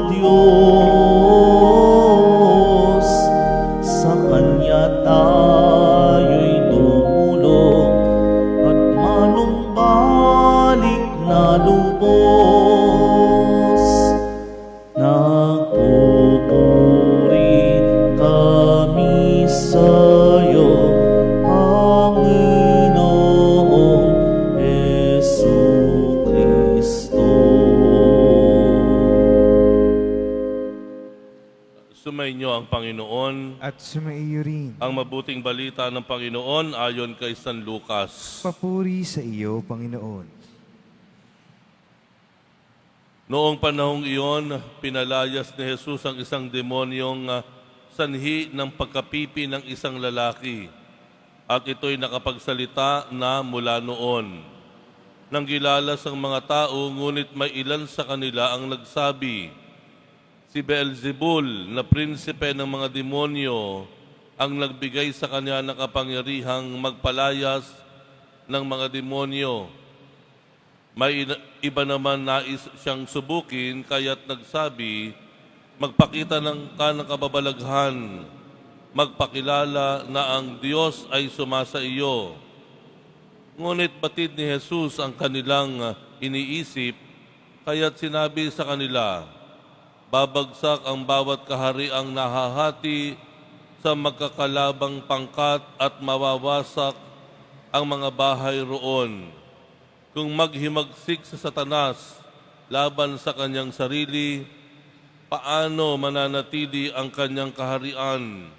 Diyos, sa Kanya tayo'y tumulong at manumbalik na lubos. Nagpupuri kami sa'yo, Panginoong Jesucristo. Sumainyo ang Panginoon. At sumaiyo rin. Ang mabuting balita ng Panginoon ayon kay San Lucas. Papuri sa iyo, Panginoon. Noong panahong iyon, pinalayas ni Jesus ang isang demonyong sanhi ng pagkapipi ng isang lalaki. At ito'y nakapagsalita na mula noon. Nang gilalas ang mga tao, ngunit may ilan sa kanila ang nagsabi, si Beelzebul na prinsipe ng mga demonyo ang nagbigay sa kanya ng kapangyarihang magpalayas ng mga demonyo. May iba naman nais siyang subukin, kaya't nagsabi, magpakita ng kababalaghan, magpakilala na ang Diyos ay sumasa iyo. Ngunit batid ni Jesus ang kanilang iniisip, kaya't sinabi sa kanila, babagsak ang bawat kahariang nahahati sa magkakalabang pangkat at mawawasak ang mga bahay roon. Kung maghimagsik sa Satanas laban sa kanyang sarili, paano mananatili ang kanyang kaharian?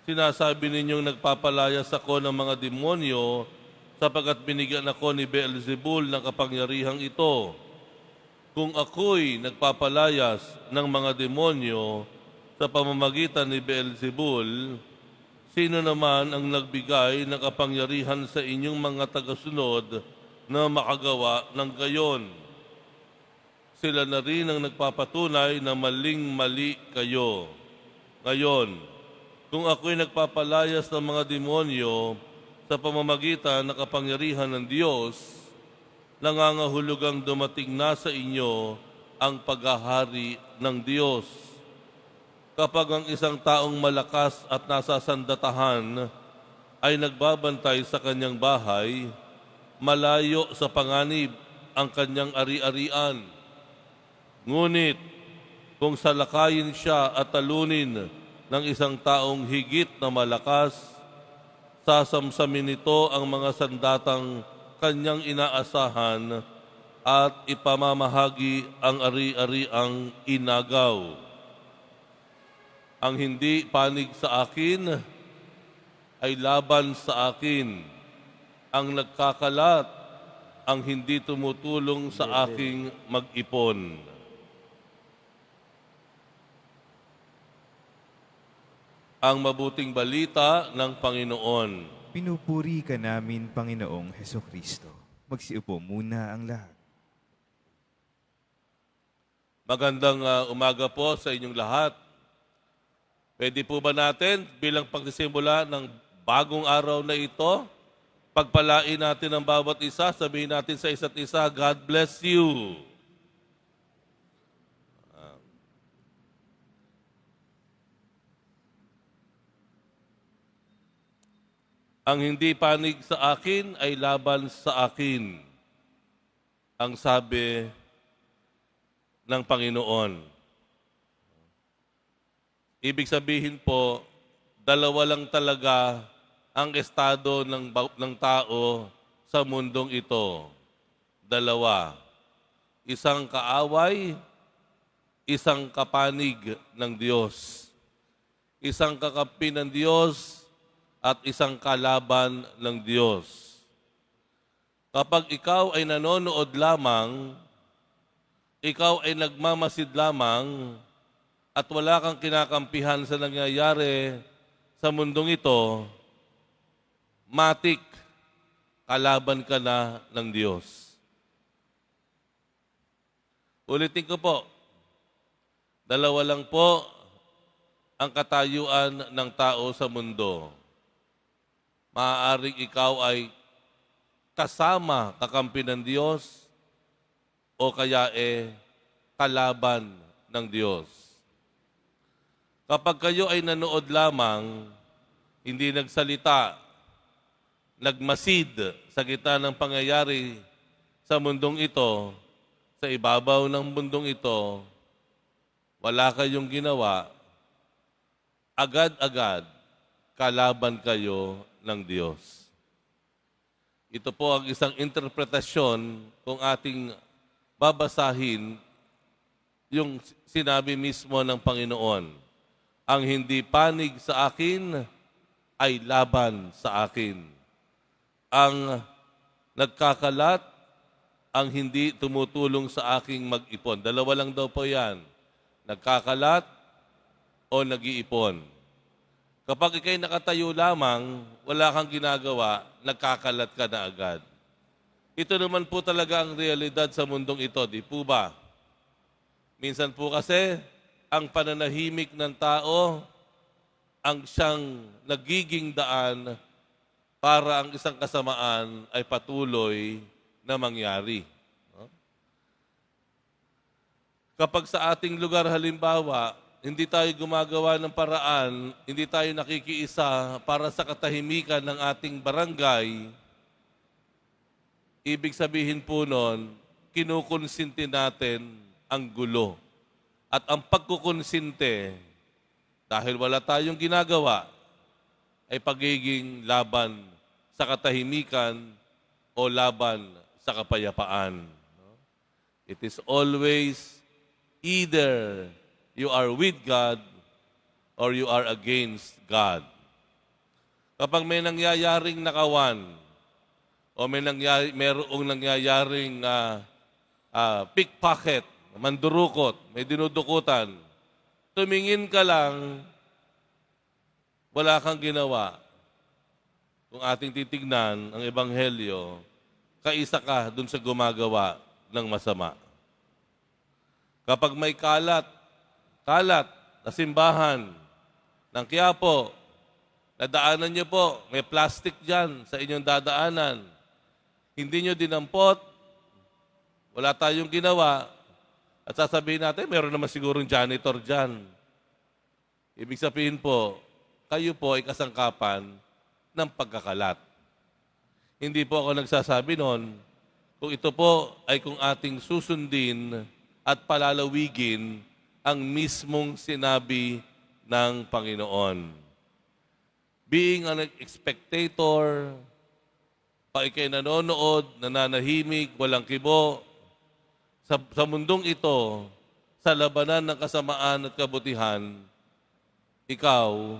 Sinasabi ninyong nagpapalayas ako ng mga demonyo sapagkat binigyan ako ni Beelzebul ng kapangyarihang ito. Kung ako'y nagpapalayas ng mga demonyo sa pamamagitan ni Beelzebul, sino naman ang nagbigay ng kapangyarihan sa inyong mga tagasunod na makagawa ng gayon? Sila na rin ang nagpapatunay na maling-mali kayo. Ngayon, kung ako'y nagpapalayas ng mga demonyo sa pamamagitan ng kapangyarihan ng Diyos, nangangahulugang dumating na sa inyo ang paghahari ng Diyos. Kapag ang isang taong malakas at nasasandatahan ay nagbabantay sa kanyang bahay, malayo sa panganib ang kanyang ari-arian. Ngunit kung salakayin siya at talunin ng isang taong higit na malakas, sasamsamin nito ang mga sandatang kanyang inaasahan at ipamamahagi ang ari-ariang inagaw. Ang hindi panig sa akin ay laban sa akin. Ang nagkakalat, ang hindi tumutulong sa aking mag-ipon. Ang mabuting balita ng Panginoon. Pinupuri ka namin, Panginoong Hesukristo. Magsiupo muna ang lahat. Magandang umaga po sa inyong lahat. Pwede po ba natin bilang pagsisimula ng bagong araw na ito, pagpalain natin ang bawat isa, sabihin natin sa isa't isa, God bless you. Ang hindi panig sa akin ay laban sa akin, ang sabi ng Panginoon. Ibig sabihin po, dalawa lang talaga ang estado ng tao sa mundong ito. Dalawa. Isang kaaway, isang kapanig ng Diyos. Isang kakampi ng Diyos at isang kalaban ng Diyos. Kapag ikaw ay nanonood lamang, ikaw ay nagmamasid lamang, at wala kang kinakampihan sa nangyayari sa mundong ito, matik, kalaban ka na ng Diyos. Ulitin ko po, dalawa lang po ang katayuan ng tao sa mundo. Maaaring ikaw ay kakampi ng Diyos o kaya kalaban ng Diyos. Kapag kayo ay nanood lamang, hindi nagsalita, nagmasid sa gitna ng pangyayari sa mundong ito, sa ibabaw ng mundong ito, wala kayong ginawa, agad-agad kalaban kayo ng Diyos. Ito po ang isang interpretasyon kung ating babasahin yung sinabi mismo ng Panginoon. Ang hindi panig sa akin ay laban sa akin. Ang nagkakalat, ang hindi tumutulong sa aking mag-ipon. Dalawa lang daw po yan. Nagkakalat o nag-iipon. Kapag ikay nakatayo lamang, wala kang ginagawa, nagkakalat ka na agad. Ito naman po talaga ang realidad sa mundong ito, di po ba? Minsan po kasi, ang pananahimik ng tao, ang siyang nagiging daan para ang isang kasamaan ay patuloy na mangyari. Kapag sa ating lugar halimbawa, hindi tayo gumagawa ng paraan, hindi tayo nakikiisa para sa katahimikan ng ating barangay, ibig sabihin po nun, kinukonsinti natin ang gulo. At ang pagkukonsinte, dahil wala tayong ginagawa, ay pagiging laban sa katahimikan o laban sa kapayapaan. It is always either you are with God or you are against God. Kapag may nangyayaring nakawan o mayroong nangyayaring pickpocket, mandurukot, may dinudukutan, tumingin ka lang, wala kang ginawa. Kung ating titignan ang Ebanghelyo, kaisa ka dun sa gumagawa ng masama. Kapag may kalat na simbahan ng Quiapo, nadaanan niyo po, may plastic dyan sa inyong dadaanan. Hindi niyo dinampot, wala tayong ginawa, at sasabihin natin, meron naman sigurong janitor dyan. Ibig sabihin po, kayo po ay kasangkapan ng pagkakalat. Hindi po ako nagsasabi noon, kung ito po ay kung ating susundin at palalawigin ang mismong sinabi ng Panginoon. Being an spectator, pa ikay nanonood, nananahimik, walang kibo, sa mundong ito, sa labanan ng kasamaan at kabutihan, ikaw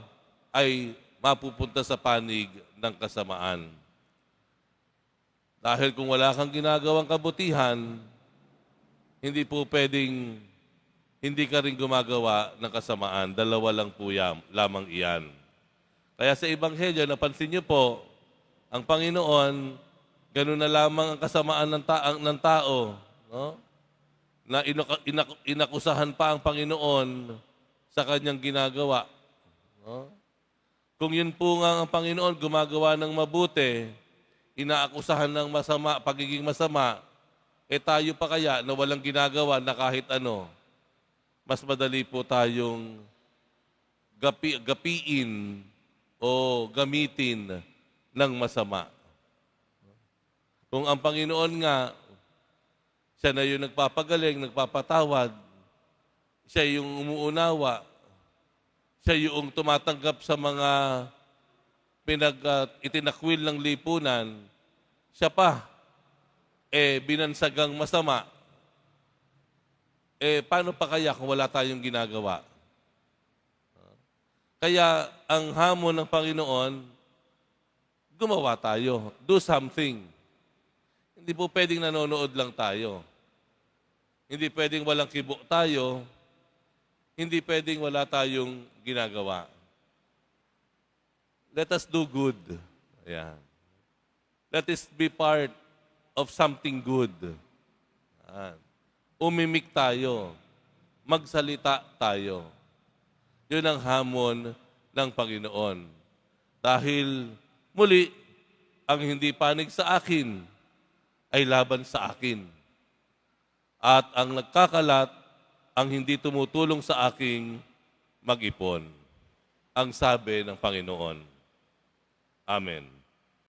ay mapupunta sa panig ng kasamaan. Dahil kung wala kang ginagawang kabutihan, hindi po pwedeng hindi ka rin gumagawa ng kasamaan. Dalawa lang po lamang iyan. Kaya sa Ebanghelyo, napansin niyo po, ang Panginoon, ganun na lamang ang kasamaan ng tao, no? Na inakusahan pa ang Panginoon sa kanyang ginagawa. No? Kung yun po nga ang Panginoon gumagawa ng mabuti, inaakusahan ng masama, pagiging masama, tayo pa kaya na walang ginagawa na kahit ano, mas madali po tayong gapiin o gamitin ng masama. Kung ang Panginoon nga, siya na yung nagpapagaling, nagpapatawad, siya yung umuunawa, siya yung tumatanggap sa mga itinakwil ng lipunan, siya pa, binansagang masama, paano pa kaya kung wala tayong ginagawa? Kaya ang hamon ng Panginoon, gumawa tayo. Do something. Hindi po pwedeng nanonood lang tayo. Hindi pwedeng walang kibo tayo. Hindi pwedeng wala tayong ginagawa. Let us do good. Ayan. Let us be part of something good. Ayan. Umimik tayo. Magsalita tayo. Yun ang hamon ng Panginoon. Dahil muli, ang hindi panig sa akin ay laban sa akin. At ang nagkakalat, ang hindi tumutulong sa aking mag-ipon. Ang sabi ng Panginoon. Amen.